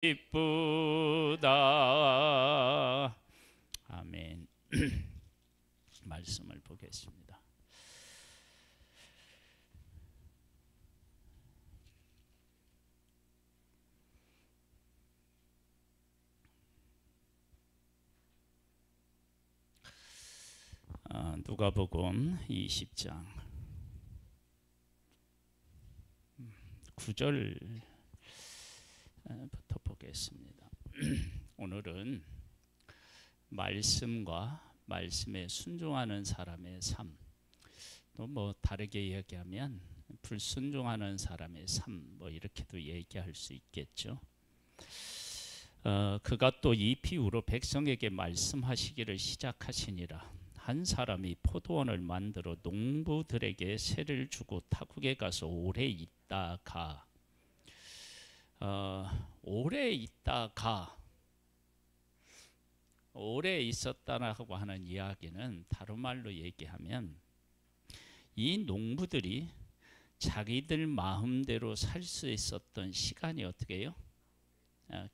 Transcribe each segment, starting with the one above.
기쁘다. 아멘. 말씀을 보겠습니다. 누가복음 20장 9절부터 보겠습니다. 오늘은 말씀과 말씀에 순종하는 사람의 삶, 또 뭐 다르게 이야기하면 불순종하는 사람의 삶, 뭐 이렇게도 얘기할 수 있겠죠. 그가 또 이 비유로 백성에게 말씀하시기를 시작하시니라. 한 사람이 포도원을 만들어 농부들에게 세를 주고 타국에 가서 오래 있다가 오래 있었다라고 하는 이야기는 다른 말로 얘기하면 이 농부들이 자기들 마음대로 살 수 있었던 시간이 어떻게 해요?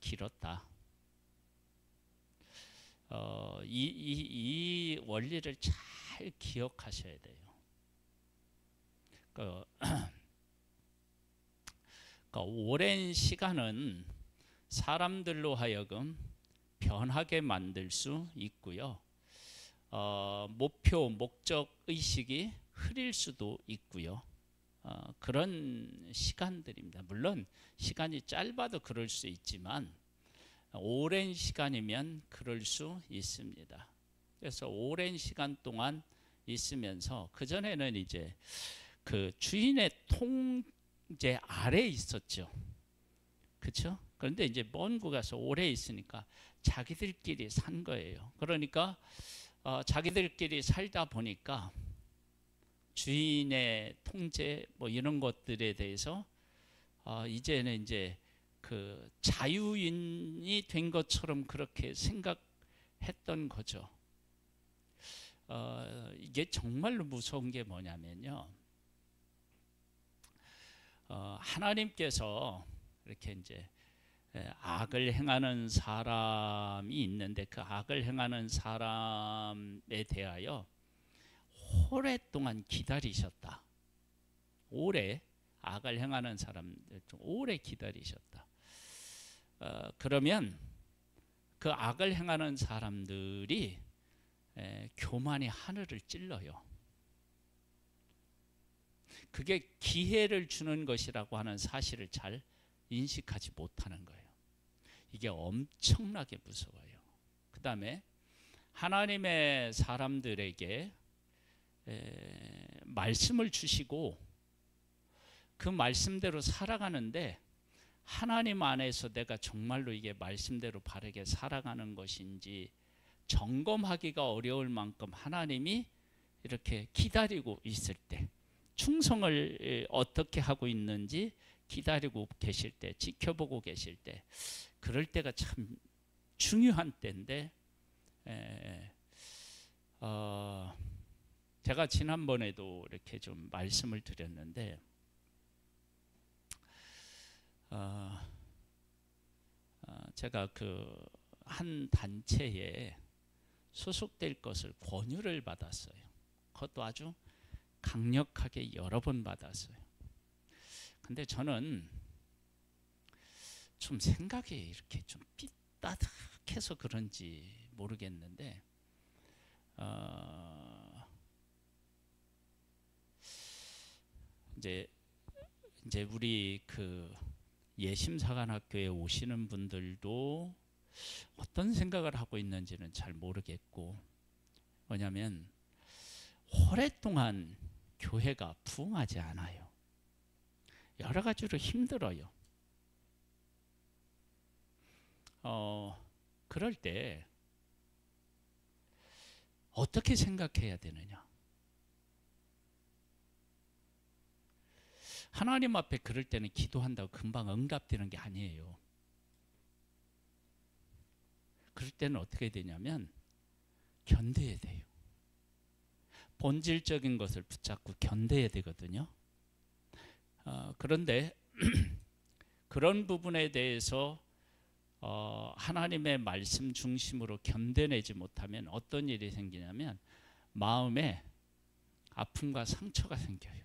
길었다. 이 원리를 잘 기억하셔야 돼요. 그러니까 오랜 시간은 사람들로 하여금 변하게 만들 수 있고요. 목표, 목적 의식이 흐릴 수도 있고요. 그런 시간들입니다. 물론 시간이 짧아도 그럴 수 있지만 오랜 시간이면 그럴 수 있습니다. 그래서 오랜 시간 동안 있으면서 그전에는 이제 그 주인의 통제 아래에 있었죠. 그렇죠? 그런데 이제 먼 곳 가서 오래 있으니까 자기들끼리 산 거예요. 그러니까 자기들끼리 살다 보니까 주인의 통제 뭐 이런 것들에 대해서 이제는 이제 그 자유인이 된 것처럼 그렇게 생각했던 거죠. 이게 정말로 무서운 게 뭐냐면요. 하나님께서 이렇게 이제 악을 행하는 사람이 있는데 그 악을 행하는 사람에 대하여 오랫동안 기다리셨다. 오래 악을 행하는 사람들 좀 오래 기다리셨다. 그러면 그 악을 행하는 사람들이 교만이 하늘을 찔러요. 그게 기회를 주는 것이라고 하는 사실을 잘 인식하지 못하는 거예요. 이게 엄청나게 무서워요. 그 다음에 하나님의 사람들에게 말씀을 주시고 그 말씀대로 살아가는데 하나님 안에서 내가 정말로 이게 말씀대로 바르게 살아가는 것인지 점검하기가 어려울 만큼 하나님이 이렇게 기다리고 있을 때, 충성을 어떻게 하고 있는지 기다리고 계실 때, 지켜보고 계실 때, 그럴 때가 참 중요한 때인데 제가 지난번에도 이렇게 좀 말씀을 드렸는데 제가 그 한 단체에 소속될 것을 권유를 받았어요. 그것도 아주 강력하게 여러 번 받았어요. 근데 저는 좀 생각이 이렇게 좀 삐딱해서 그런지 모르겠는데 이제 우리 그 예심사관학교에 오시는 분들도 어떤 생각을 하고 있는지는 잘 모르겠고, 왜냐하면 오랫동안 교회가 부흥하지 않아요. 여러 가지로 힘들어요. 그럴 때 어떻게 생각해야 되느냐? 하나님 앞에 그럴 때는 기도한다고 금방 응답되는 게 아니에요. 그럴 때는 어떻게 되냐면 견뎌야 돼요. 본질적인 것을 붙잡고 견뎌야 되거든요. 그런데 그런 부분에 대해서 하나님의 말씀 중심으로 견뎌내지 못하면 어떤 일이 생기냐면 마음에 아픔과 상처가 생겨요.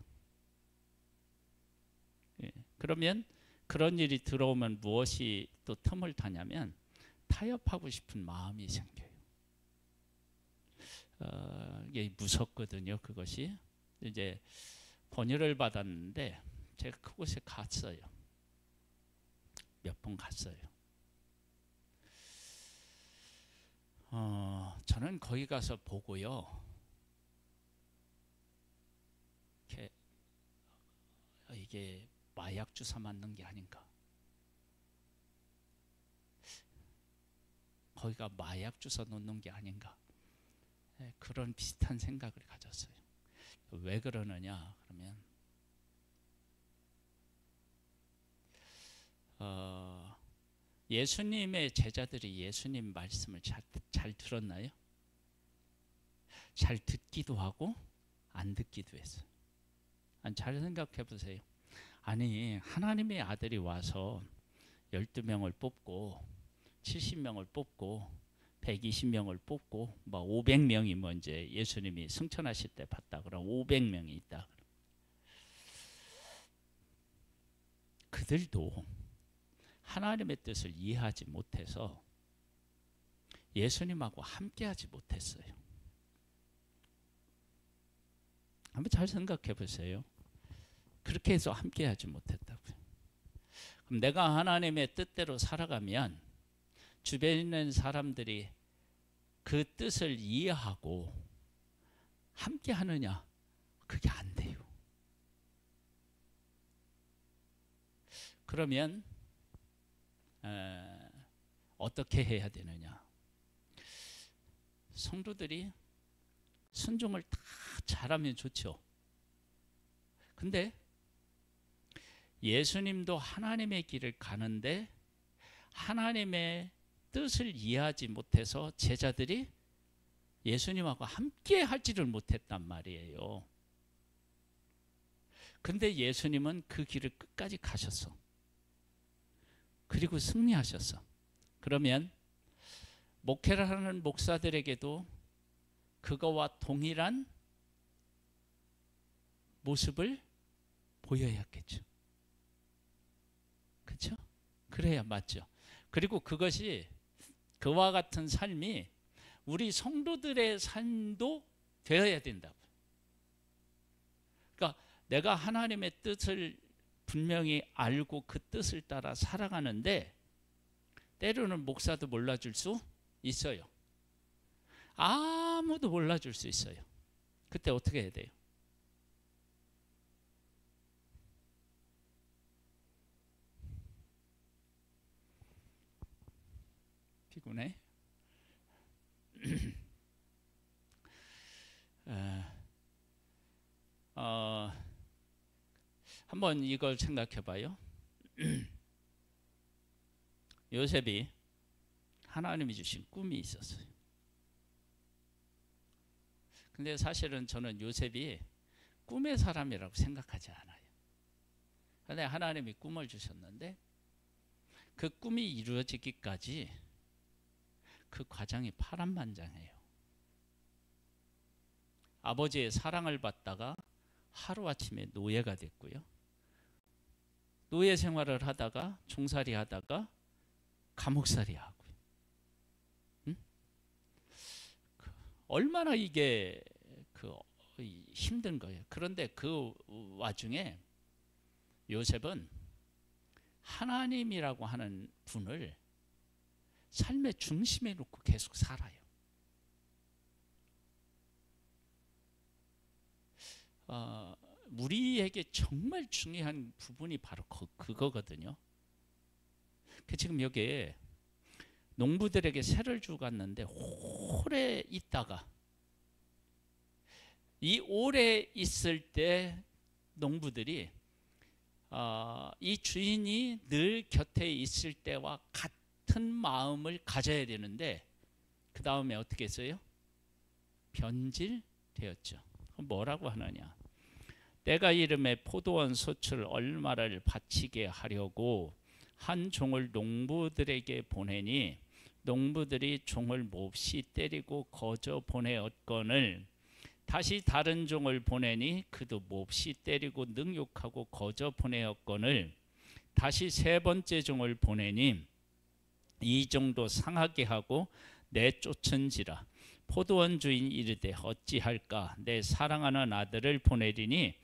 예, 그러면 그런 일이 들어오면 무엇이 또 틈을 타냐면 타협하고 싶은 마음이 생겨요. 이게 무섭거든요. 그것이 이제 번뇌를 받았는데 제가 그곳에 갔어요. 몇 번 갔어요. 저는 거기 가서 보고요. 이게 마약 주사 맞는 게 아닌가. 거기가 마약 주사 놓는 게 아닌가. 그런 비슷한 생각을 가졌어요. 왜 그러느냐 그러면 예수님의 제자들이 예수님 말씀을 잘 들었나요? 잘 듣기도 하고 안 듣기도 했어요. 잘 생각해 보세요. 아니 하나님의 아들이 와서 12명을 뽑고 70명을 뽑고 120명을 뽑고 뭐 500명이 먼저 예수님이 승천하실 때 봤다 그럼 500명이 있다. 그들도 하나님의 뜻을 이해하지 못해서 예수님하고 함께하지 못했어요. 한번 잘 생각해 보세요. 그렇게 해서 함께하지 못했다고요. 그럼 내가 하나님의 뜻대로 살아가면 주변에 있는 사람들이 그 뜻을 이해하고 함께하느냐? 그게 안 돼요. 그러면 어떻게 해야 되느냐? 성도들이 순종을 다 잘하면 좋죠. 근데 예수님도 하나님의 길을 가는데 하나님의 뜻을 이해하지 못해서 제자들이 예수님하고 함께 하지를 못했단 말이에요. 근데 예수님은 그 길을 끝까지 가셨어. 그리고 승리하셨어. 그러면 목회를 하는 목사들에게도 그거와 동일한 모습을 보여야겠죠. 그렇죠? 그래야 맞죠. 그리고 그것이 그와 같은 삶이 우리 성도들의 삶도 되어야 된다고. 그러니까 내가 하나님의 뜻을 분명히 알고 그 뜻을 따라 살아가는데 때로는 목사도 몰라줄 수 있어요. 아무도 몰라줄 수 있어요. 그때 어떻게 해야 돼요? 피곤해? 한번 이걸 생각해 봐요. 요셉이 하나님이 주신 꿈이 있었어요. 근데 사실은 저는 요셉이 꿈의 사람이라고 생각하지 않아요. 근데 하나님이 꿈을 주셨는데 그 꿈이 이루어지기까지 그 과정이 파란만장해요. 아버지의 사랑을 받다가 하루아침에 노예가 됐고요. 노예 생활을 하다가 종살이 하다가 감옥살이 하고요. 응? 얼마나 이게 힘든 거예요. 그런데 그 와중에 요셉은 하나님이라고 하는 분을 삶의 중심에 놓고 계속 살아요. 우리에게 정말 중요한 부분이 바로 그거거든요. 지금 여기에 농부들에게 세를 주고 갔는데 오래 있다가 이 오래 있을 때 농부들이 이 주인이 늘 곁에 있을 때와 같은 마음을 가져야 되는데 그 다음에 어떻게 했어요? 변질되었죠. 뭐라고 하느냐? 때가 이름에 포도원 소출 얼마를 바치게 하려고 한 종을 농부들에게 보내니 농부들이 종을 몹시 때리고 거저 보내었거늘 다시 다른 종을 보내니 그도 몹시 때리고 능욕하고 거저 보내었거늘 다시 세 번째 종을 보내니 이 종도 상하게 하고 내쫓은지라. 포도원 주인 이르되 어찌할까? 내 사랑하는 아들을 보내리니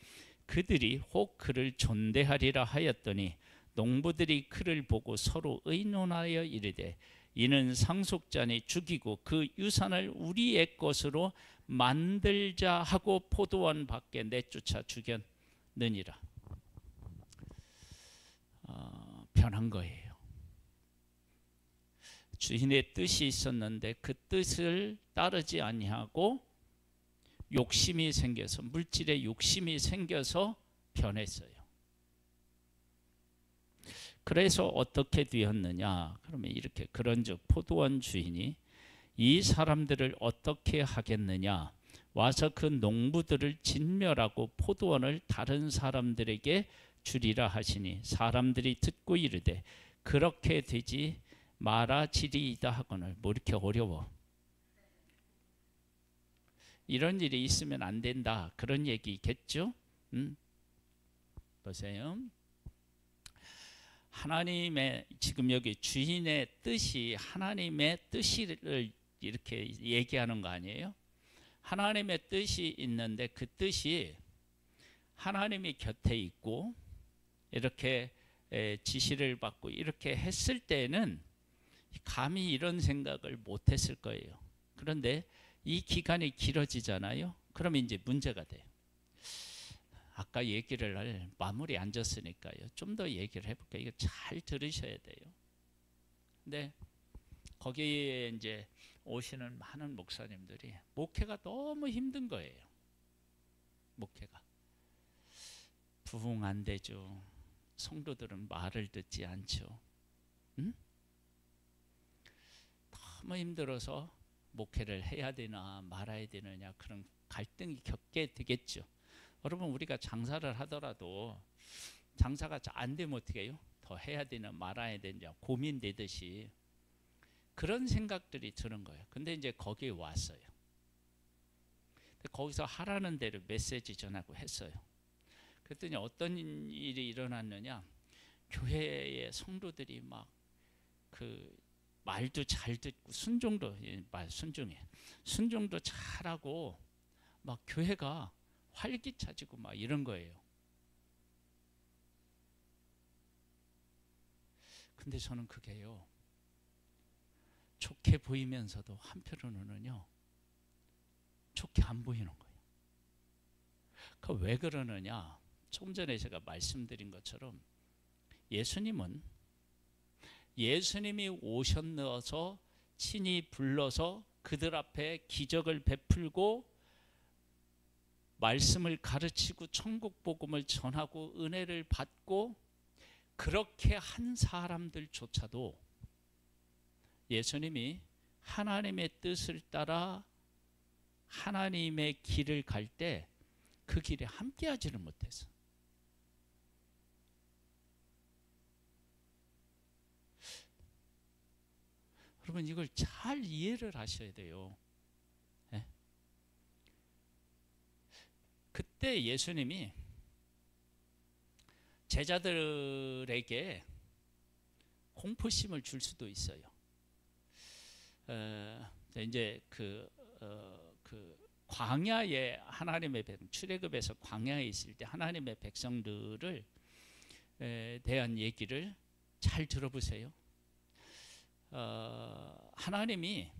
그들이 혹 그를 존대하리라 하였더니 농부들이 그를 보고 서로 의논하여 이르되 이는 상속자니 죽이고 그 유산을 우리의 것으로 만들자 하고 포도원 밖에 내쫓아 죽였느니라. 변한 거예요. 주인의 뜻이 있었는데 그 뜻을 따르지 아니하고 욕심이 생겨서, 물질의 욕심이 생겨서 변했어요. 그래서 어떻게 되었느냐? 그러면 이렇게 그런즉 포도원 주인이 이 사람들을 어떻게 하겠느냐? 와서 그 농부들을 진멸하고 포도원을 다른 사람들에게 주리라 하시니 사람들이 듣고 이르되 그렇게 되지 말아지리이다 하거늘. 뭐 이렇게 어려워? 이런 일이 있으면 안 된다, 그런 얘기겠죠? 보세요. 하나님의, 지금 여기 주인의 뜻이 하나님의 뜻을 이렇게 얘기하는 거 아니에요? 하나님의 뜻이 있는데 그 뜻이 하나님이 곁에 있고 이렇게 지시를 받고 이렇게 했을 때는 감히 이런 생각을 못 했을 거예요. 그런데 이 기간이 길어지잖아요. 그러면 이제 문제가 돼요. 아까 얘기를 마무리 안 졌으니까요. 좀 더 얘기를 해볼게요. 이거 잘 들으셔야 돼요. 근데 거기에 이제 오시는 많은 목사님들이 목회가 너무 힘든 거예요. 목회가 부흥 안 되죠. 성도들은 말을 듣지 않죠. 응? 너무 힘들어서 목회를 해야 되나 말아야 되느냐 그런 갈등이 겪게 되겠죠. 여러분, 우리가 장사를 하더라도 장사가 안 되면 어떻게 해요? 더 해야 되나 말아야 되냐 고민되듯이 그런 생각들이 드는 거예요. 근데 이제 거기에 왔어요. 거기서 하라는 대로 메시지 전하고 했어요. 그랬더니 어떤 일이 일어났느냐? 교회의 성도들이 막 그 말도 잘 듣고 순종도 순종도 잘하고 막 교회가 활기차지고 막 이런 거예요. 근데 저는 그게요, 좋게 보이면서도 한편으로는요 좋게 안 보이는 거예요. 그 왜 그러느냐? 조금 전에 제가 말씀드린 것처럼 예수님이 오셔서 친히 불러서 그들 앞에 기적을 베풀고 말씀을 가르치고 천국 복음을 전하고 은혜를 받고 그렇게 한 사람들조차도 예수님이 하나님의 뜻을 따라 하나님의 길을 갈 때 그 길에 함께하지를 못했어. 여러분, 이걸 잘 이해를 하셔야 돼요. 네? 그때 예수님이 제자들에게 공포심을 줄 수도 있어요. 이제 그 광야에 하나님의 출애굽에서 광야에 있을 때 하나님의 백성들을 대한 얘기를 잘 들어보세요. 하나님이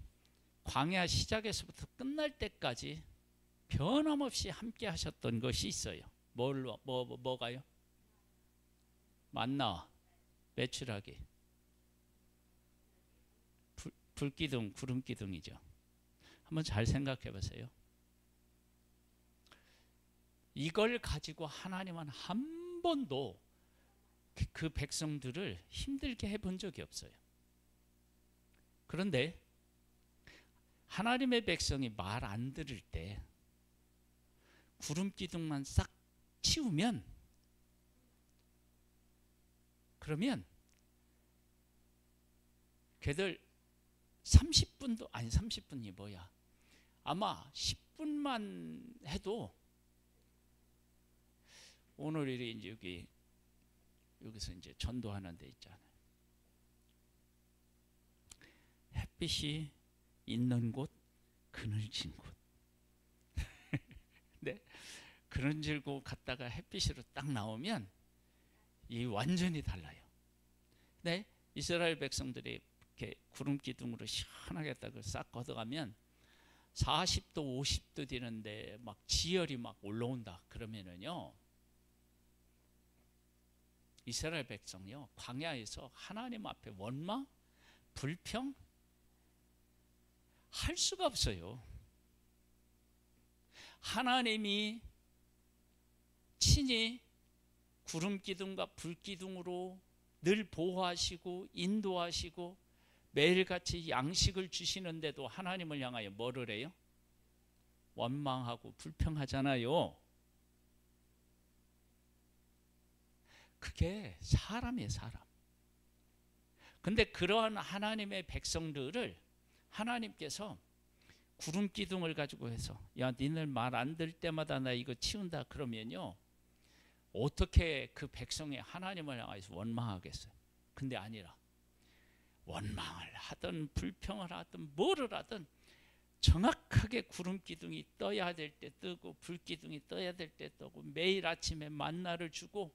광야 시작에서부터 끝날 때까지 변함없이 함께 하셨던 것이 있어요. 뭐가요? 만나, 메추라기, 불기둥, 구름기둥이죠. 한번 잘 생각해 보세요. 이걸 가지고 하나님은 한 번도 그 백성들을 힘들게 해본 적이 없어요. 그런데 하나님의 백성이 말 안 들을 때 구름기둥만 싹 치우면, 그러면 걔들 30분도 아니 30분이 뭐야? 아마 10분만 해도 오늘이 이제 여기서 이제 전도하는 데 있잖아요. 햇빛이 있는 곳, 그늘진 곳. 네, 그늘진 곳 갔다가 햇빛으로 딱 나오면 이 완전히 달라요. 네, 이스라엘 백성들이 이렇게 구름 기둥으로 시원하게 딱 싹 걷어가면 40도, 50도 되는데 막 지열이 막 올라온다. 그러면은요, 이스라엘 백성이요, 광야에서 하나님 앞에 원망, 불평 할 수가 없어요. 하나님이 친히 구름 기둥과 불 기둥으로 늘 보호하시고 인도하시고 매일같이 양식을 주시는데도 하나님을 향하여 뭐를 해요? 원망하고 불평하잖아요. 그게 사람이에요, 사람. 근데 그러한 하나님의 백성들을 하나님께서 구름 기둥을 가지고 해서, 야, 니들 말 안 들 때마다 나 이거 치운다 그러면요, 어떻게 그 백성이 하나님을 향해서 원망하겠어요? 근데 아니라 원망을 하든 불평을 하든 뭐를 하든 정확하게 구름 기둥이 떠야 될 때 뜨고 불 기둥이 떠야 될 때 뜨고 매일 아침에 만나를 주고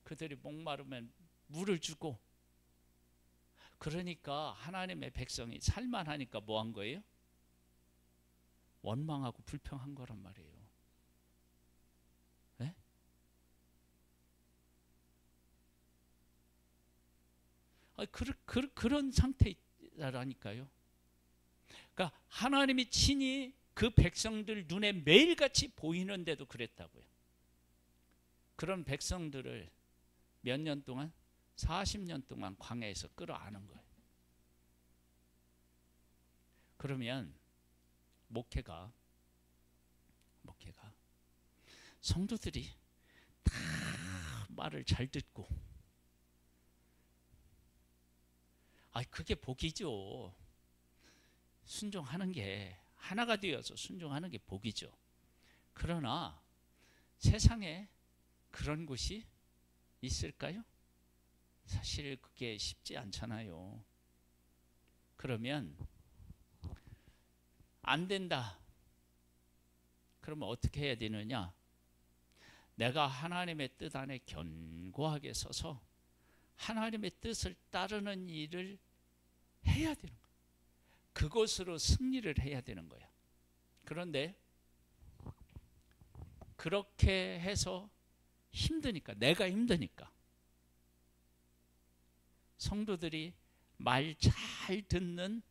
그들이 목마르면 물을 주고, 그러니까 하나님의 백성이 살만하니까 뭐 한 거예요? 원망하고 불평한 거란 말이에요. 네? 그런 상태라니까요. 그러니까 하나님이 친히 그 백성들 눈에 매일같이 보이는데도 그랬다고요. 그런 백성들을 몇 년 동안? 40년 동안 광야에서 끌어안은 거예요. 그러면 목회가 성도들이 다 말을 잘 듣고, 그게 복이죠. 순종하는 게, 하나가 되어서 순종하는 게 복이죠. 그러나 세상에 그런 곳이 있을까요? 사실 그게 쉽지 않잖아요. 그러면 안 된다. 그러면 어떻게 해야 되느냐? 내가 하나님의 뜻 안에 견고하게 서서 하나님의 뜻을 따르는 일을 해야 되는 거야. 그것으로 승리를 해야 되는 거야. 그런데 그렇게 해서 힘드니까, 내가 힘드니까 성도들이 말 잘 듣는,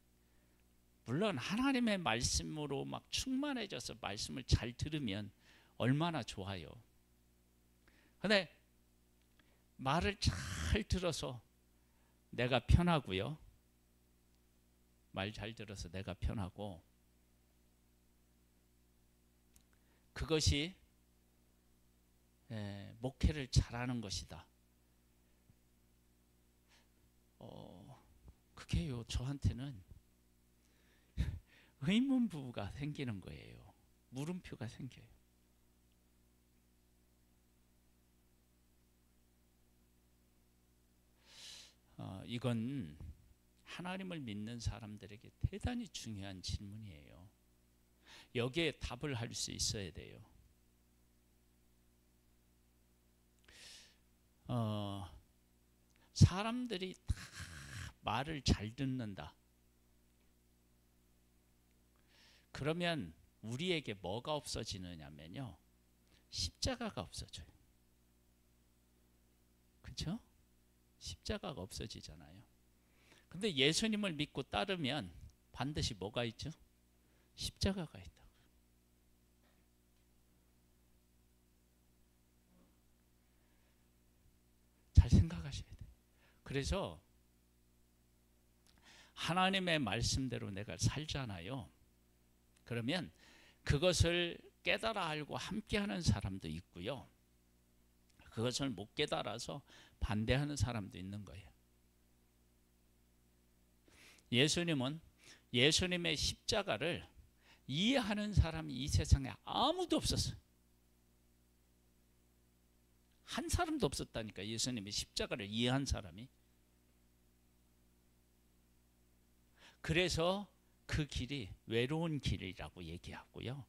물론 하나님의 말씀으로 막 충만해져서 말씀을 잘 들으면 얼마나 좋아요. 근데 말을 잘 들어서 내가 편하고요. 말 잘 들어서 내가 편하고, 그것이 목회를 잘하는 것이다. 그게요, 저한테는 의문부가 생기는 거예요. 물음표가 생겨요. 이건 하나님을 믿는 사람들에게 대단히 중요한 질문이에요. 여기에 답을 할 수 있어야 돼요. 사람들이 다 말을 잘 듣는다. 그러면 우리에게 뭐가 없어지느냐면요, 십자가가 없어져요. 그렇죠? 십자가가 없어지잖아요. 근데 예수님을 믿고 따르면 반드시 뭐가 있죠? 십자가가 있다고요. 잘 생각하셔야 돼요. 그래서 하나님의 말씀대로 내가 살잖아요. 그러면 그것을 깨달아 알고 함께하는 사람도 있고요, 그것을 못 깨달아서 반대하는 사람도 있는 거예요. 예수님은 예수님의 십자가를 이해하는 사람이 이 세상에 아무도 없었어요. 한 사람도 없었다니까, 예수님의 십자가를 이해한 사람이. 그래서 그 길이 외로운 길이라고 얘기하고요.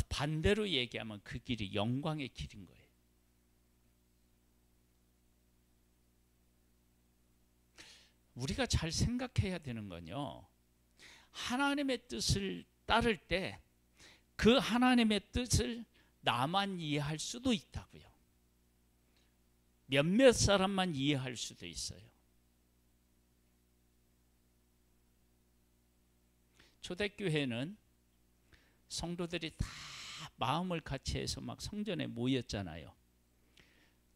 반대로 얘기하면 그 길이 영광의 길인 거예요. 우리가 잘 생각해야 되는 건요, 하나님의 뜻을 따를 때 그 하나님의 뜻을 나만 이해할 수도 있다고요. 몇몇 사람만 이해할 수도 있어요. 초대교회는 성도들이 다 마음을 같이 해서 막 성전에 모였잖아요.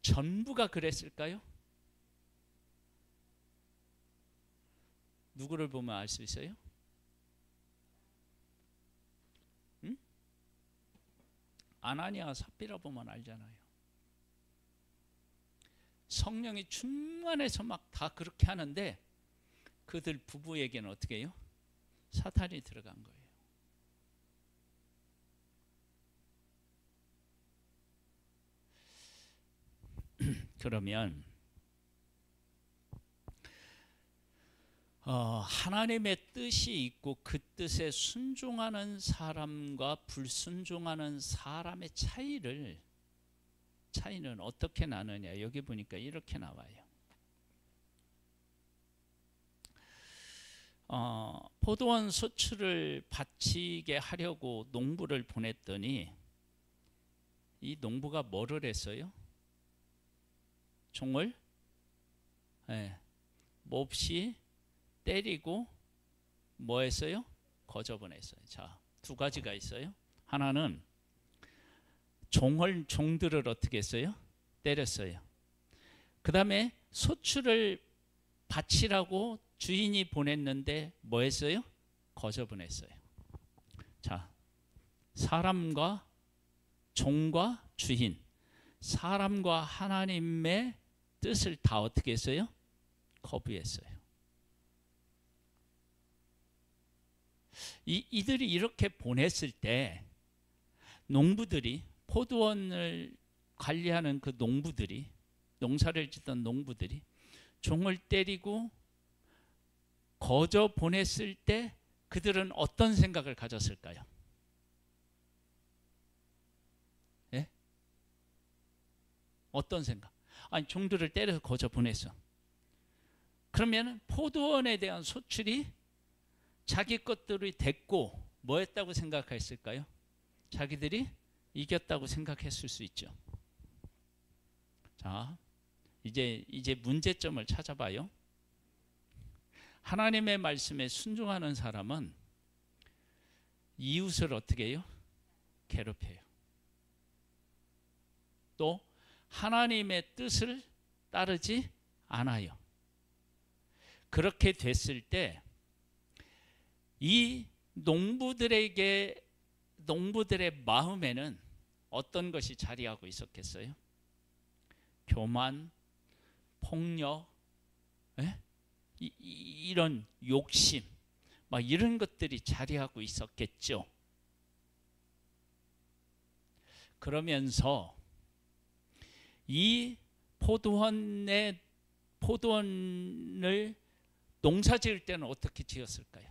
전부가 그랬을까요? 누구를 보면 알 수 있어요? 응? 아나니아 삽비라 보면 알잖아요. 성령이 충만해서 막 다 그렇게 하는데 그들 부부에게는 어떻게 해요? 사탄이 들어간 거예요. 그러면 하나님의 뜻이 있고 그 뜻에 순종하는 사람과 불순종하는 사람의 차이는 어떻게 나느냐, 여기 보니까 이렇게 나와요. 포도원 소출을 바치게 하려고 농부를 보냈더니 이 농부가 뭐를 했어요? 종을 몹시 때리고 뭐 했어요? 거저보냈어요. 자, 두 가지가 있어요. 하나는 종들을 어떻게 했어요? 때렸어요. 그 다음에 소출을 바치라고 주인이 보냈는데 뭐 했어요? 거저보냈어요. 자, 사람과 종과 주인, 사람과 하나님의 뜻을 다 어떻게 했어요? 거부했어요. 이들이 이렇게 보냈을 때 농부들이, 포도원을 관리하는 그 농부들이, 농사를 짓던 농부들이 종을 때리고 거저 보냈을 때 그들은 어떤 생각을 가졌을까요? 예? 어떤 생각? 아니, 종들을 때려서 거저 보냈어. 그러면 포도원에 대한 소출이 자기 것들이 됐고 뭐 했다고 생각했을까요? 자기들이 이겼다고 생각했을 수 있죠. 자, 이제 문제점을 찾아봐요. 하나님의 말씀에 순종하는 사람은 이웃을 어떻게 해요? 괴롭혀요. 또 하나님의 뜻을 따르지 않아요. 그렇게 됐을 때 이 농부들의 마음에는 어떤 것이 자리하고 있었겠어요? 교만, 폭력, 이런 욕심, 막 이런 것들이 자리하고 있었겠죠. 그러면서 이 포도원을 농사 지을 때는 어떻게 지었을까요?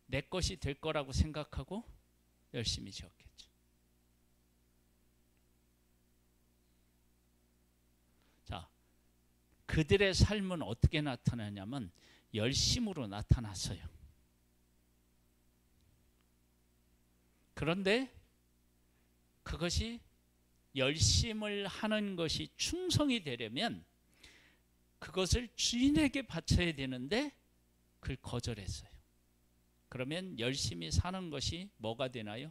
내 것이 될 거라고 생각하고 열심히 지었겠죠. 자, 그들의 삶은 어떻게 나타나냐면 열심으로 나타났어요. 그런데 그것이 열심을 하는 것이 충성이 되려면 그것을 주인에게 바쳐야 되는데 그걸 거절했어요. 그러면 열심히 사는 것이 뭐가 되나요?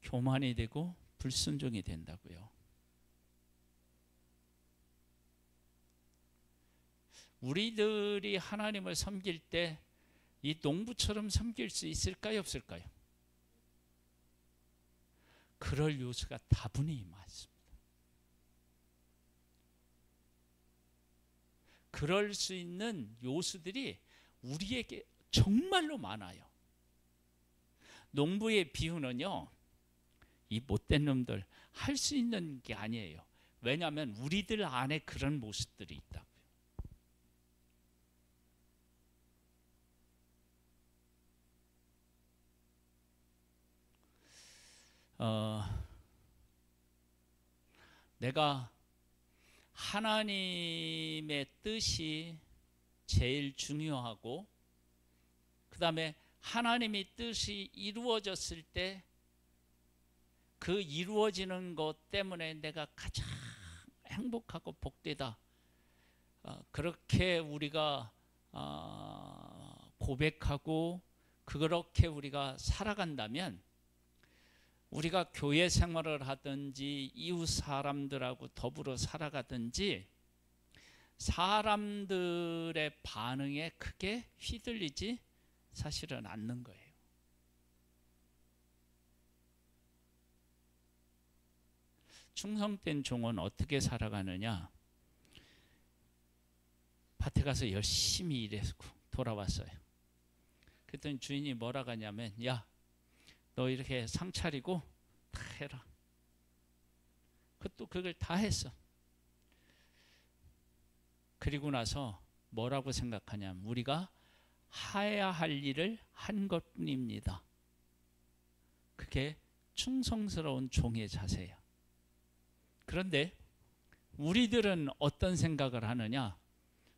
교만이 되고 불순종이 된다고요. 우리들이 하나님을 섬길 때 이 농부처럼 섬길 수 있을까요? 없을까요? 그럴 요소가 다분히 많습니다. 그럴 수 있는 요소들이 우리에게 정말로 많아요. 농부의 비유는요, 이 못된 놈들 할 수 있는 게 아니에요. 왜냐하면 우리들 안에 그런 모습들이 있다고요. 내가 하나님의 뜻이 제일 중요하고, 그 다음에 하나님의 뜻이 이루어졌을 때 그 이루어지는 것 때문에 내가 가장 행복하고 복되다, 그렇게 우리가 고백하고 그렇게 우리가 살아간다면, 우리가 교회 생활을 하든지 이웃 사람들하고 더불어 살아가든지 사람들의 반응에 크게 휘둘리지 사실은 않는 거예요. 충성된 종은 어떻게 살아가느냐? 밭에 가서 열심히 일했고 돌아왔어요. 그랬더니 주인이 뭐라고 하냐면, 야, 너 이렇게 상 차리고 다 해라. 또 그걸 다 했어. 그리고 나서 뭐라고 생각하냐면, 우리가 해야 할 일을 한 것뿐입니다. 그게 충성스러운 종의 자세야. 그런데 우리들은 어떤 생각을 하느냐?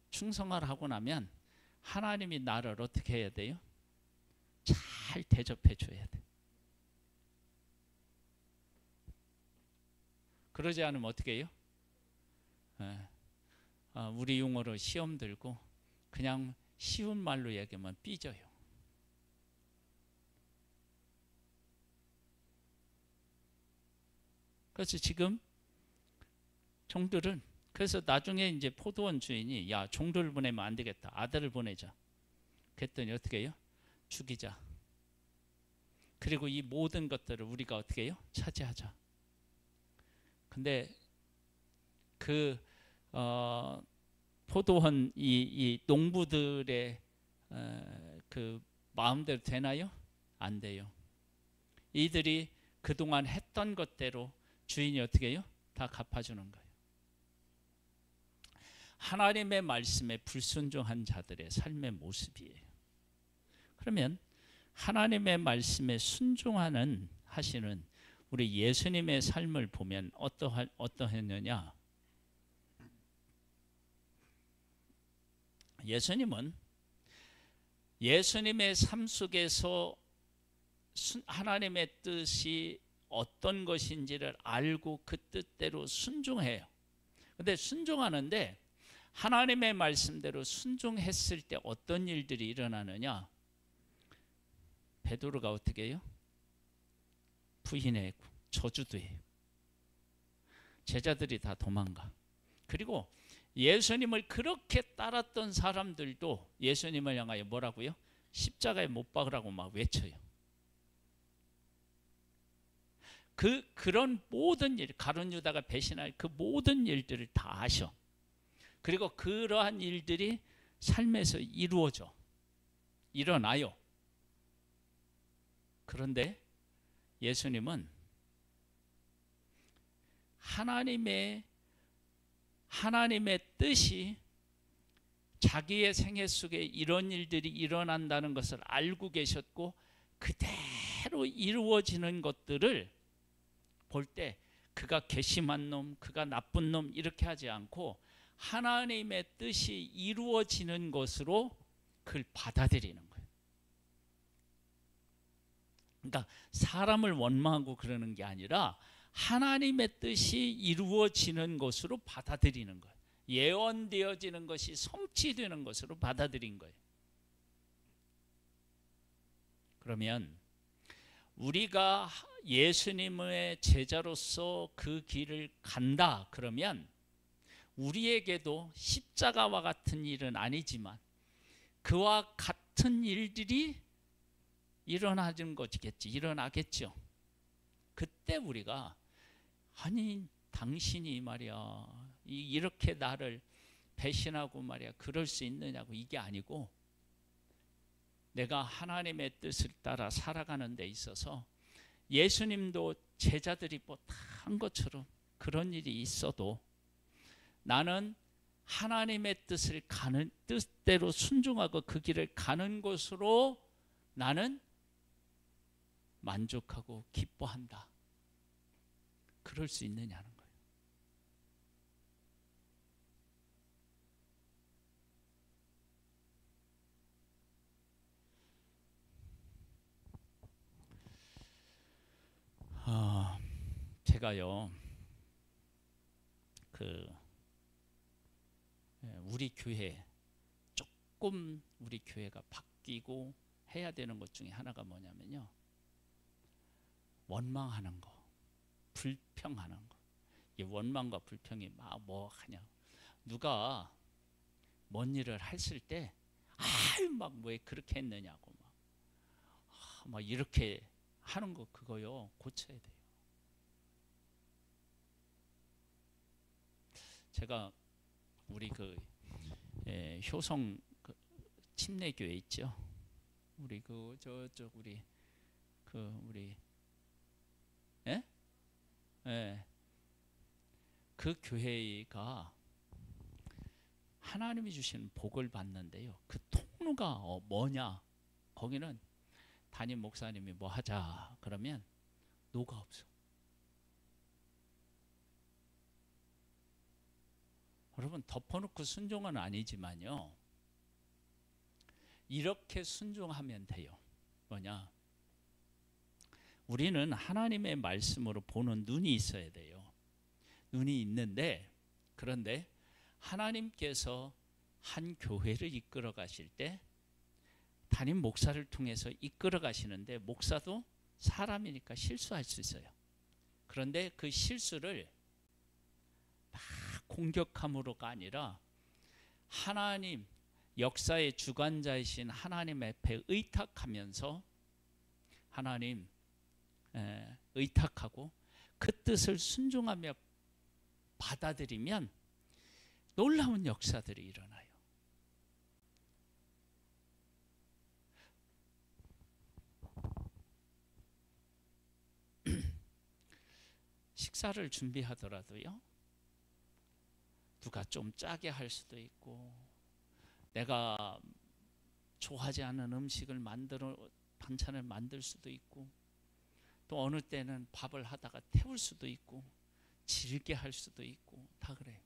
충성을 하고 나면 하나님이 나를 어떻게 해야 돼요? 잘 대접해 줘야 돼. 그러지 않으면 어떻게 해요? 우리 용어로 시험 들고 그냥 쉬운 말로 얘기하면 삐져요. 그래서 지금 종들은, 그래서 나중에 이제 포도원 주인이, 야, 종들을 보내면 안 되겠다, 아들을 보내자. 그랬더니 어떻게 해요? 죽이자. 그리고 이 모든 것들을 우리가 어떻게 해요? 차지하자. 근데 그 포도원 이 농부들의 그 마음대로 되나요? 안 돼요. 이들이 그동안 했던 것대로 주인이 어떻게 해요? 다 갚아주는 거예요. 하나님의 말씀에 불순종한 자들의 삶의 모습이에요. 그러면 하나님의 말씀에 순종하는 하시는 우리 예수님의 삶을 보면 어떠했느냐? 예수님은 예수님의 삶 속에서 하나님의 뜻이 어떤 것인지를 알고 그 뜻대로 순종해요. 근데 순종하는데 하나님의 말씀대로 순종했을 때 어떤 일들이 일어나느냐? 베드로가 어떻게 해요? 부인하고 저주도 해요. 제자들이 다 도망가. 그리고 예수님을 그렇게 따랐던 사람들도 예수님을 향하여 뭐라고요? 십자가에 못 박으라고 막 외쳐요. 그런 모든 일, 가룟 유다가 배신할 그 모든 일들을 다 하셔. 그리고 그러한 일들이 삶에서 이루어져, 일어나요. 그런데 예수님은 하나님의 뜻이 자기의 생애 속에 이런 일들이 일어난다는 것을 알고 계셨고, 그대로 이루어지는 것들을 볼 때 그가 괘씸한 놈, 그가 나쁜 놈 이렇게 하지 않고 하나님의 뜻이 이루어지는 것으로 그걸 받아들이는 거예요. 그러니까 사람을 원망하고 그러는 게 아니라 하나님의 뜻이 이루어지는 것으로 받아들이는 거예요. 예언되어지는 것이 성취되는 것으로 받아들인 거예요. 그러면 우리가 예수님의 제자로서 그 길을 간다 그러면 우리에게도 십자가와 같은 일은 아니지만 그와 같은 일들이 일어나는 것이겠지. 일어나겠죠. 그때 우리가 아니 당신이 말이야 이렇게 나를 배신하고 말이야 그럴 수 있느냐고, 이게 아니고 내가 하나님의 뜻을 따라 살아가는 데 있어서 예수님도 제자들이 뭐 다 한 것처럼 그런 일이 있어도 나는 하나님의 뜻을 가는 뜻대로 순종하고 그 길을 가는 것으로 나는 만족하고 기뻐한다. 그럴 수 있느냐는 거예요. 제가요 우리 교회 조금 우리 교회가 바뀌고 해야 되는 것 중에 하나가 뭐냐면요, 원망하는 거, 불평하는 거. 이 원망과 불평이 막 뭐 하냐, 누가 뭔 일을 했을 때 아유 막 왜 그렇게 했느냐고 막 이렇게 하는 거, 그거요 고쳐야 돼요. 제가 우리 효성 침례교회 있죠. 우리 저쪽 우리 예? 예. 그 교회가 하나님이 주시는 복을 받는데요. 그 통로가 뭐냐? 거기는 담임 목사님이 뭐 하자 그러면 노가 없어. 여러분 덮어놓고 순종은 아니지만요, 이렇게 순종하면 돼요. 뭐냐? 우리는 하나님의 말씀으로 보는 눈이 있어야 돼요. 눈이 있는데, 그런데 하나님께서 한 교회를 이끌어 가실 때 담임 목사를 통해서 이끌어 가시는데, 목사도 사람이니까 실수할 수 있어요. 그런데 그 실수를 막 공격함으로가 아니라 하나님, 역사의 주관자이신 하나님 앞에 의탁하면서 하나님 의탁하고 그 뜻을 순종하며 받아들이면 놀라운 역사들이 일어나요. 식사를 준비하더라도요, 누가 좀 짜게 할 수도 있고, 내가 좋아하지 않는 음식을 반찬을 만들 수도 있고, 또 어느 때는 밥을 하다가 태울 수도 있고, 질게 할 수도 있고, 다 그래요.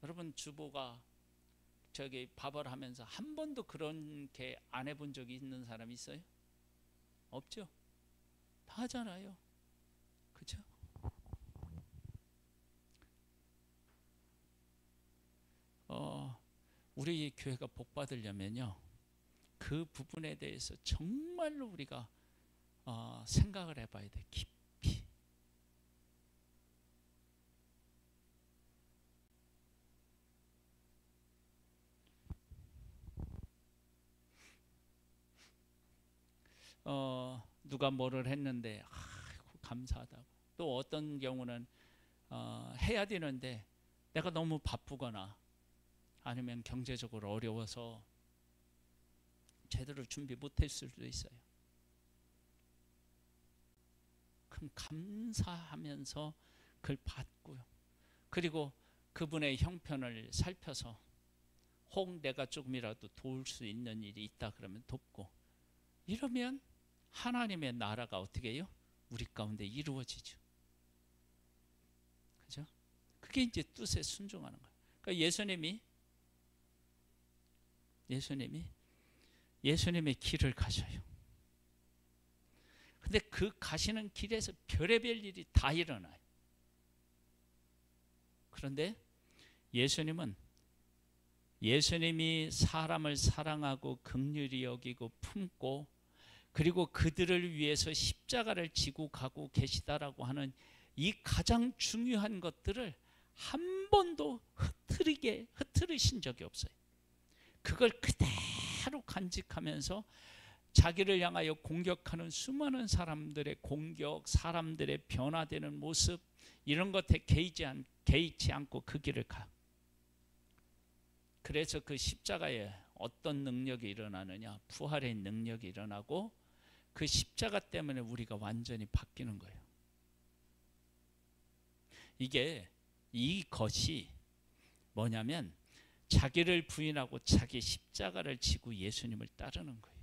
여러분 주부가 저기 밥을 하면서 한 번도 그렇게 안 해본 적이 있는 사람 있어요? 없죠? 다 하잖아요. 그렇죠? 우리 교회가 복 받으려면요, 그 부분에 대해서 정말로 우리가 생각을 해봐야 돼. 깊이. 누가 뭐를 했는데 아이고 감사하다고, 또 어떤 경우는 해야 되는데 내가 너무 바쁘거나 아니면 경제적으로 어려워서 제대로 준비 못했을 수도 있어요. 그럼 감사하면서 그걸 받고요. 그리고 그분의 형편을 살펴서 혹 내가 조금이라도 도울 수 있는 일이 있다 그러면 돕고, 이러면 하나님의 나라가 어떻게 해요? 우리 가운데 이루어지죠. 그죠? 그게 이제 뜻에 순종하는 거예요. 그러니까 예수님의 길을 가셔요. 근데 그 가시는 길에서 별의별 일이 다 일어나요. 그런데 예수님이 사람을 사랑하고 긍휼히 여기고 품고, 그리고 그들을 위해서 십자가를 지고 가고 계시다라고 하는 이 가장 중요한 것들을 한 번도 흐트리신 적이 없어요. 그걸 그대로 간직하면서 자기를 향하여 공격하는 수많은 사람들의 공격, 사람들의 변화되는 모습, 이런 것에 개의치 않고 그 길을 가. 그래서 그 십자가에 어떤 능력이 일어나느냐, 부활의 능력이 일어나고 그 십자가 때문에 우리가 완전히 바뀌는 거예요. 이것이 뭐냐면 자기를 부인하고 자기 십자가를 지고 예수님을 따르는 거예요.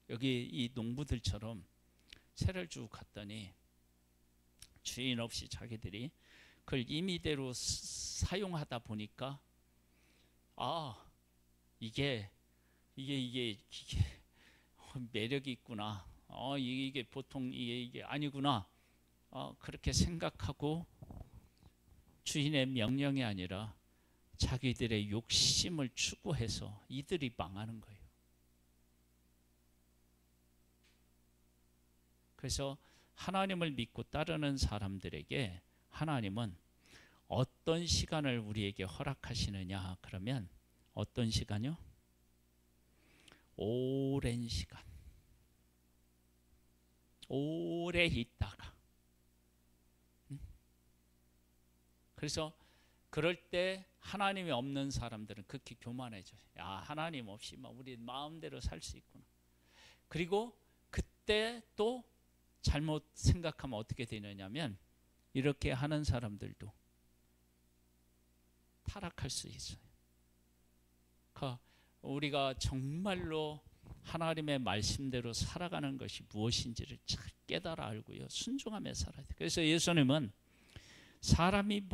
여기 이 농부들처럼 새를 주고 갔더니 주인 없이 자기들이 그걸 임의대로 사용하다 보니까 이게 매력이 있구나. 이게 보통 이게 아니구나. 그렇게 생각하고 주인의 명령이 아니라 자기들의 욕심을 추구해서 이들이 망하는 거예요. 그래서 하나님을 믿고 따르는 사람들에게 하나님은 어떤 시간을 우리에게 허락하시느냐 그러면 어떤 시간이요? 오랜 시간. 오래 있다가. 그래서 그럴 때 하나님이 없는 사람들은 극히 교만해져요. 하나님 없이 우리 마음대로 살 수 있구나. 그리고 그때 또 잘못 생각하면 어떻게 되느냐면 이렇게 하는 사람들도 타락할 수 있어요. 우리가 정말로 하나님의 말씀대로 살아가는 것이 무엇인지를 잘 깨달아 알고요, 순종하며 살아야 돼요. 그래서 예수님은 사람이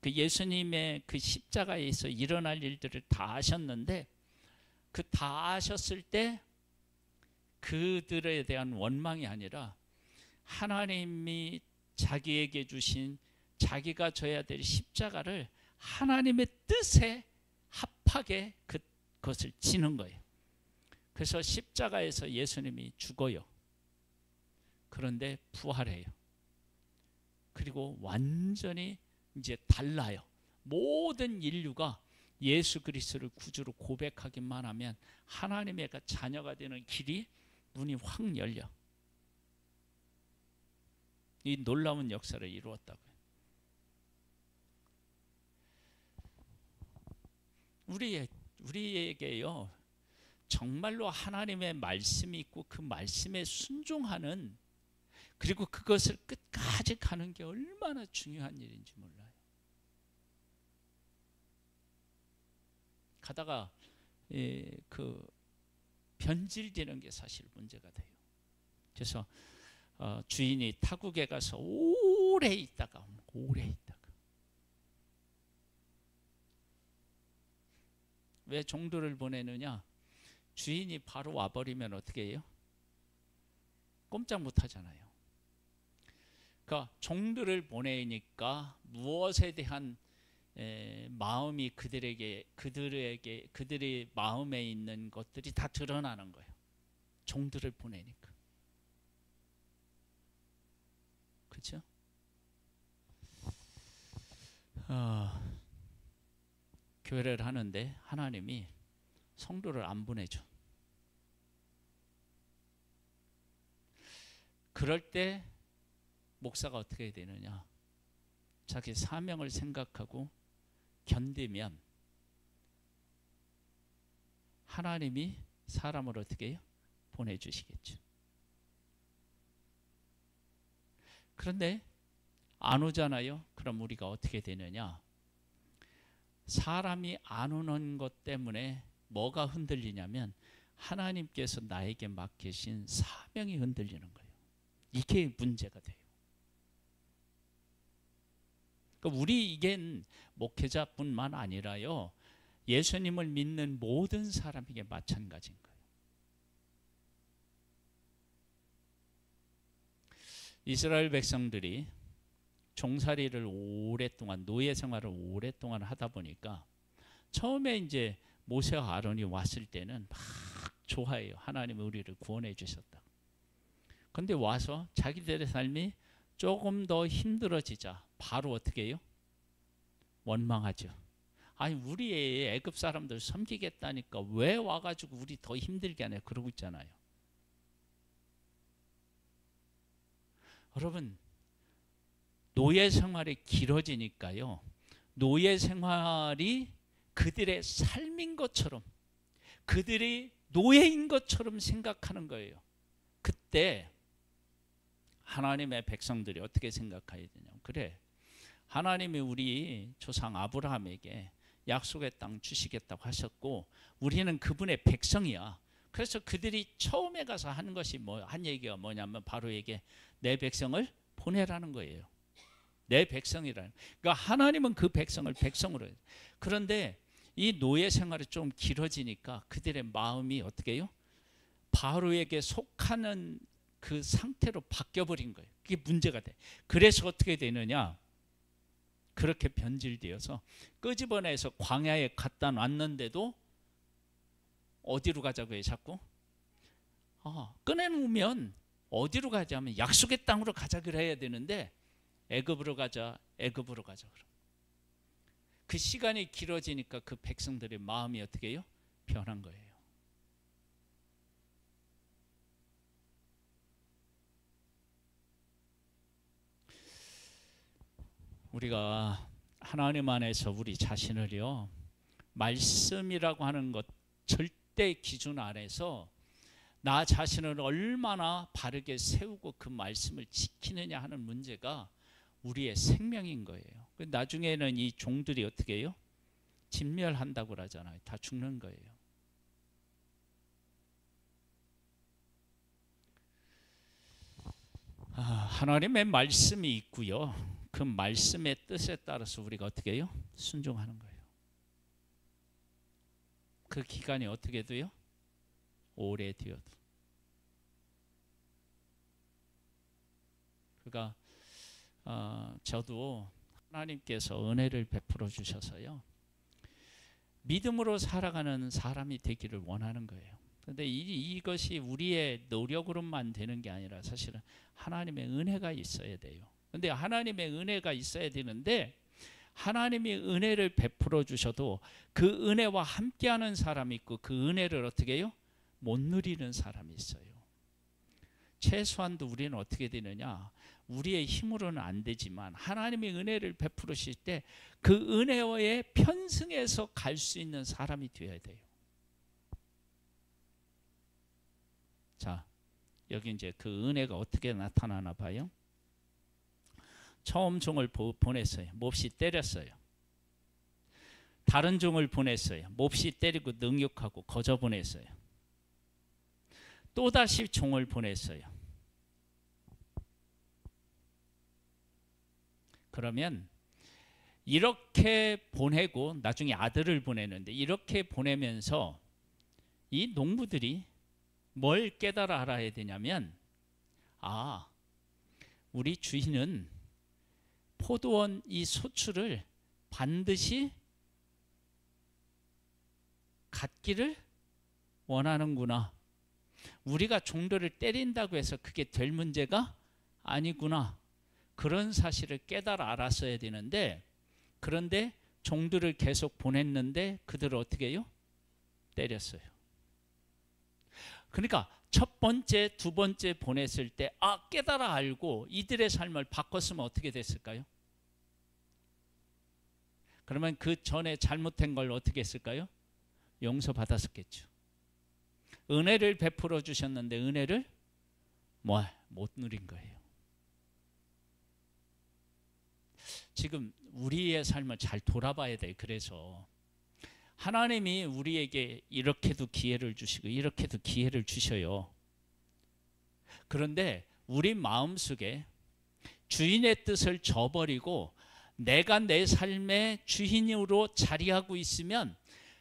그 예수님의 그 십자가에서 일어날 일들을 다 하셨는데 그 다 하셨을 때 그들에 대한 원망이 아니라 하나님이 자기에게 주신 자기가 져야 될 십자가를 하나님의 뜻에 합하게 그것을 지는 거예요. 그래서 십자가에서 예수님이 죽어요. 그런데 부활해요. 그리고 완전히 이제 달라요. 모든 인류가 예수 그리스도를 구주로 고백하기만 하면 하나님의 자녀가 되는 길이 문이 확 열려. 이 놀라운 역사를 이루었다고요. 우리에게요, 정말로 하나님의 말씀이 있고 그 말씀에 순종하는, 그리고 그것을 끝까지 가는 게 얼마나 중요한 일인지 몰라요. 가다가 그 변질되는 게 사실 문제가 돼요. 그래서 주인이 타국에 가서 오래 있다가 왜 종들을 보내느냐? 주인이 바로 와버리면 어떻게 해요? 꼼짝 못 하잖아요. 그러니까 종들을 보내니까 무엇에 대한 마음이 그들의 마음에 있는 것들이 다 드러나는 거예요. 종들을 보내니까. 그렇죠? 교회를 하는데 하나님이 성도를 안 보내죠. 그럴 때 목사가 어떻게 해야 되느냐? 자기 사명을 생각하고 견디면 하나님이 사람을 어떻게 해요? 보내주시겠죠. 그런데 안 오잖아요. 그럼 우리가 어떻게 되느냐? 사람이 안 오는 것 때문에 뭐가 흔들리냐면 하나님께서 나에게 맡기신 사명이 흔들리는 거예요. 이게 문제가 돼요. 그러니까 이게 목회자뿐만 아니라요, 예수님을 믿는 모든 사람에게 마찬가지인 거예요. 이스라엘 백성들이 종살이를 오랫동안, 노예 생활을 오랫동안 하다 보니까 처음에 이제 모세와 아론이 왔을 때는 막 좋아해요. 하나님이 우리를 구원해 주셨다. 그런데 와서 자기들의 삶이 조금 더 힘들어지자 바로 어떻게 해요? 원망하죠. 아니 우리 애굽 사람들 섬기겠다니까 왜 와가지고 우리 더 힘들게 하냐 그러고 있잖아요. 여러분 노예 생활이 길어지니까요. 노예 생활이 그들의 삶인 것처럼 그들이 노예인 것처럼 생각하는 거예요. 그때 하나님의 백성들이 어떻게 생각해야 되냐. 그래 하나님이 우리 조상 아브라함에게 약속의 땅 주시겠다고 하셨고 우리는 그분의 백성이야. 그래서 그들이 처음에 가서 한 것이 한 얘기가 뭐냐면 바로 이게 내 백성을 보내라는 거예요. 내 백성이라는. 그러니까 하나님은 그 백성을 백성으로 해요. 그런데 이 노예 생활이 좀 길어지니까 그들의 마음이 어떻게 해요? 바로에게 속하는 그 상태로 바뀌어버린 거예요. 그게 문제가 돼. 그래서 어떻게 되느냐? 그렇게 변질되어서 끄집어내서 광야에 갖다 놨는데도 어디로 가자고요? 자꾸 꺼내놓으면 어디로 가자면 약속의 땅으로 가자 그래야 되는데 애굽으로 가자, 애굽으로 가자. 그 시간이 길어지니까 그 백성들의 마음이 어떻게 해요? 변한 거예요. 우리가 하나님 안에서 우리 자신을요 말씀이라고 하는 것 절대 기준 안에서 나 자신을 얼마나 바르게 세우고 그 말씀을 지키느냐 하는 문제가 우리의 생명인 거예요. 나중에는 이 종들이 어떻게 해요? 진멸한다고 그러잖아요. 다 죽는 거예요. 하나님의 말씀이 있고요. 그 말씀의 뜻에 따라서 우리가 어떻게 해요? 순종하는 거예요. 그 기간이 어떻게 돼요? 오래 되어도. 그러니까 저도 하나님께서 은혜를 베풀어 주셔서요 믿음으로 살아가는 사람이 되기를 원하는 거예요. 그런데 이것이 우리의 노력으로만 되는 게 아니라 사실은 하나님의 은혜가 있어야 돼요. 그런데 하나님의 은혜가 있어야 되는데 하나님이 은혜를 베풀어 주셔도 그 은혜와 함께하는 사람이 있고 그 은혜를 어떻게 해요? 못 누리는 사람이 있어요. 최소한도 우리는 어떻게 되느냐? 우리의 힘으로는 안 되지만 하나님의 은혜를 베푸실 때 그 은혜에 편승해서 갈 수 있는 사람이 되어야 돼요. 자, 여기 이제 그 은혜가 어떻게 나타나나 봐요. 처음 종을 보냈어요. 몹시 때렸어요. 다른 종을 보냈어요. 몹시 때리고 능욕하고 거저 보냈어요. 또다시 종을 보냈어요. 그러면 이렇게 보내고 나중에 아들을 보내는데 이렇게 보내면서 이 농부들이 뭘 깨달아 알아야 되냐면 우리 주인은 포도원 이 소출을 반드시 갖기를 원하는구나. 우리가 종들을 때린다고 해서 그게 될 문제가 아니구나. 그런 사실을 깨달아 알았어야 되는데 그런데 종들을 계속 보냈는데 그들을 어떻게 해요? 때렸어요. 그러니까 첫 번째, 두 번째 보냈을 때 깨달아 알고 이들의 삶을 바꿨으면 어떻게 됐을까요? 그러면 그 전에 잘못된 걸 어떻게 했을까요? 용서받았었겠죠. 은혜를 베풀어 주셨는데 은혜를 못 누린 거예요. 지금 우리의 삶을 잘 돌아봐야 돼요. 그래서 하나님이 우리에게 이렇게도 기회를 주시고 이렇게도 기회를 주셔요. 그런데 우리 마음속에 주인의 뜻을 저버리고 내가 내 삶의 주인으로 자리하고 있으면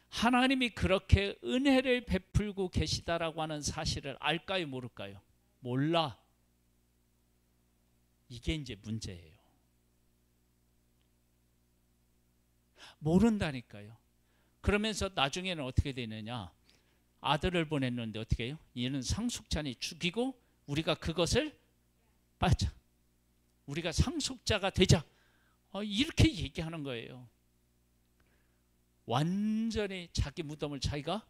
하나님이 그렇게 은혜를 베풀고 계시다라고 하는 사실을 알까요? 모를까요? 몰라. 이게 이제 문제예요. 모른다니까요. 그러면서 나중에는 어떻게 되느냐? 아들을 보냈는데 어떻게 해요? 얘는 상속자니 죽이고 우리가 그것을 받자. 우리가 상속자가 되자. 이렇게 얘기하는 거예요. 완전히 자기 무덤을 자기가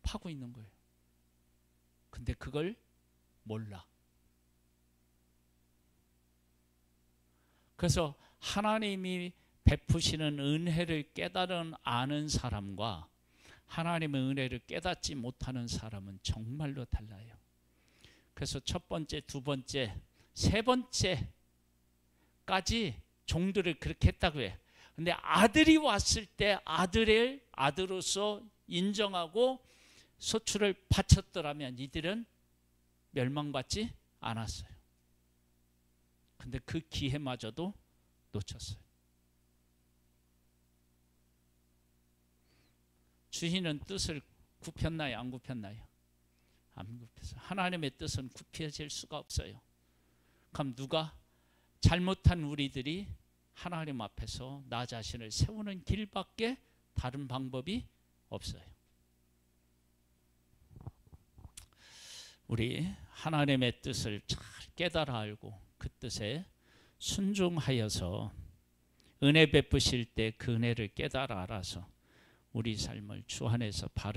파고 있는 거예요. 근데 그걸 몰라. 그래서 하나님이 베푸시는 은혜를 깨달은 아는 사람과 하나님의 은혜를 깨닫지 못하는 사람은 정말로 달라요. 그래서 첫 번째, 두 번째, 세 번째까지 종들을 그렇게 했다고 해요. 근데 아들이 왔을 때 아들을 아들로서 인정하고 소출을 바쳤더라면 이들은 멸망받지 않았어요. 근데 그 기회마저도 놓쳤어요. 주인은 뜻을 굽혔나요? 안 굽혔나요? 안 굽혔어요. 하나님의 뜻은 굽혀질 수가 없어요. 그럼 누가? 잘못한 우리들이 하나님 앞에서 나 자신을 세우는 길밖에 다른 방법이 없어요. 우리 하나님의 뜻을 잘 깨달아 알고 그 뜻에 순종하여서 은혜 베푸실 때 그 은혜를 깨달아 알아서 우리 삶을 주 안에서 바르게